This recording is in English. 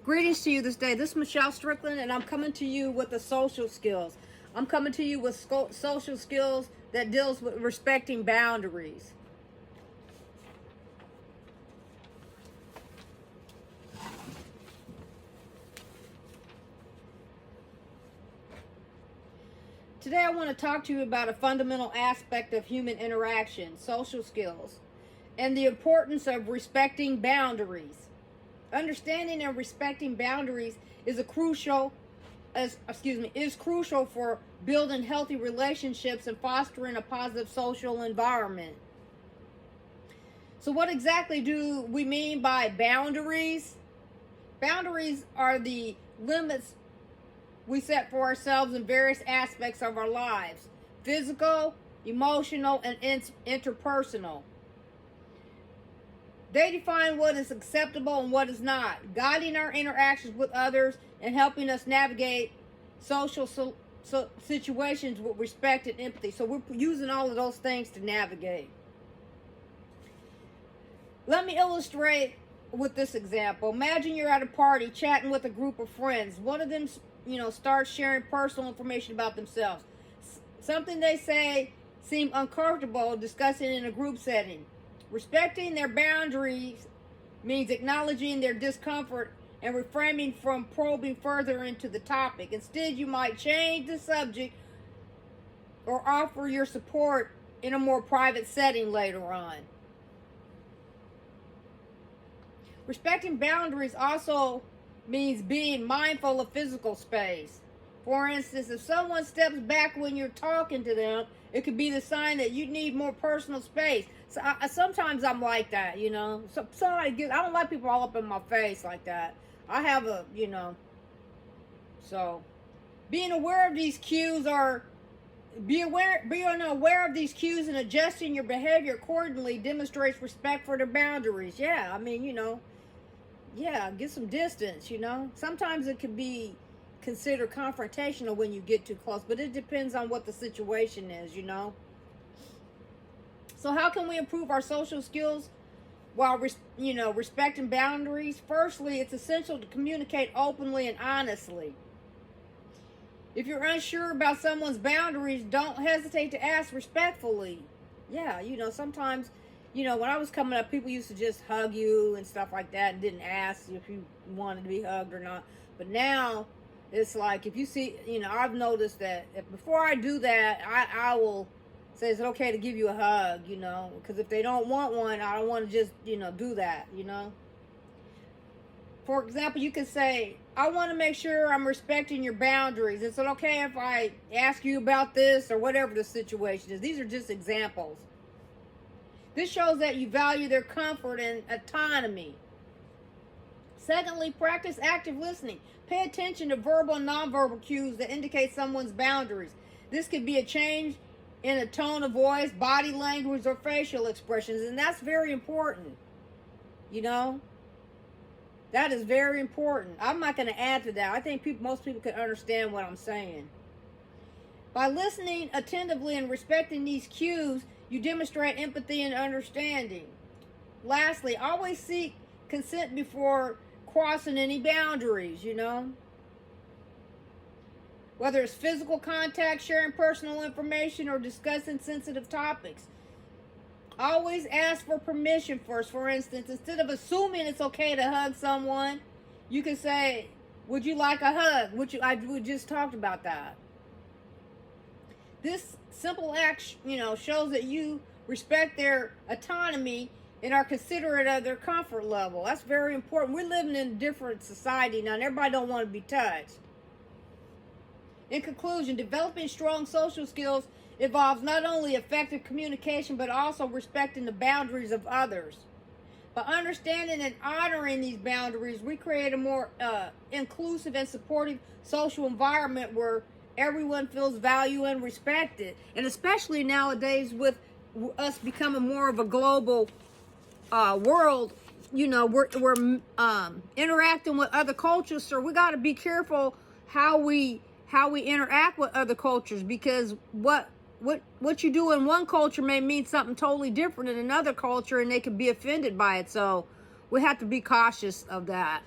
Greetings to you this day. This is Michelle Strickland, and I'm coming to you with the social skills. I'm coming to you with social skills that deals with respecting boundaries. Today I want to talk to you about a fundamental aspect of human interaction, social skills, and the importance of respecting boundaries. Understanding and respecting boundaries is crucial for building healthy relationships and fostering a positive social environment. So what exactly do we mean by boundaries? Boundaries are the limits we set for ourselves in various aspects of our lives: physical, emotional, and interpersonal. They define what is acceptable and what is not, guiding our interactions with others and helping us navigate social situations with respect and empathy. So we're using all of those things to navigate. Let me illustrate with this example. Imagine you're at a party chatting with a group of friends. One of them, starts sharing personal information about themselves. Something they say seems uncomfortable discussing in a group setting. Respecting their boundaries means acknowledging their discomfort and refraining from probing further into the topic. Instead, you might change the subject or offer your support in a more private setting later on. Respecting boundaries also means being mindful of physical space. For instance, if someone steps back when you're talking to them, it could be the sign that you need more personal space. So sometimes I'm like that, I don't like people all up in my face like that. I have so being aware of these cues being aware of these cues and adjusting your behavior accordingly demonstrates respect for their boundaries. Yeah, get some distance, Sometimes it can be considered confrontational when you get too close, but it depends on what the situation is, So how can we improve our social skills while respecting boundaries? Firstly, it's essential to communicate openly and honestly. If you're unsure about someone's boundaries, don't hesitate to ask respectfully. Yeah, sometimes, when I was coming up, people used to just hug you and stuff like that and didn't ask if you wanted to be hugged or not. But now it's like, if you see, I've noticed that if before I do that, I will say, is it okay to give you a hug, because if they don't want one, I don't want to just, do that, For example, you can say, I want to make sure I'm respecting your boundaries. Is it okay if I ask you about this or whatever the situation is? These are just examples. This shows that you value their comfort and autonomy. Secondly, practice active listening. Pay attention to verbal and nonverbal cues that indicate someone's boundaries. This could be a change in a tone of voice, body language, or facial expressions, and that's very important. That is very important. I'm not going to add to that. I think most people can understand what I'm saying. By listening attentively and respecting these cues, you demonstrate empathy and understanding. Lastly, always seek consent before crossing any boundaries, Whether it's physical contact, sharing personal information, or discussing sensitive topics. Always ask for permission first. For instance, instead of assuming it's okay to hug someone, you can say, would you like a hug? We just talked about that. This simple act, shows that you respect their autonomy and are considerate of their comfort level. That's very important. We're living in a different society now, and everybody don't want to be touched. In conclusion, developing strong social skills involves not only effective communication, but also respecting the boundaries of others. By understanding and honoring these boundaries, we create a more inclusive and supportive social environment where everyone feels valued and respected. And especially nowadays with us becoming more of a global world, we're interacting with other cultures, so we got to be careful how we interact with other cultures, because what you do in one culture may mean something totally different in another culture, and they could be offended by it. So we have to be cautious of that.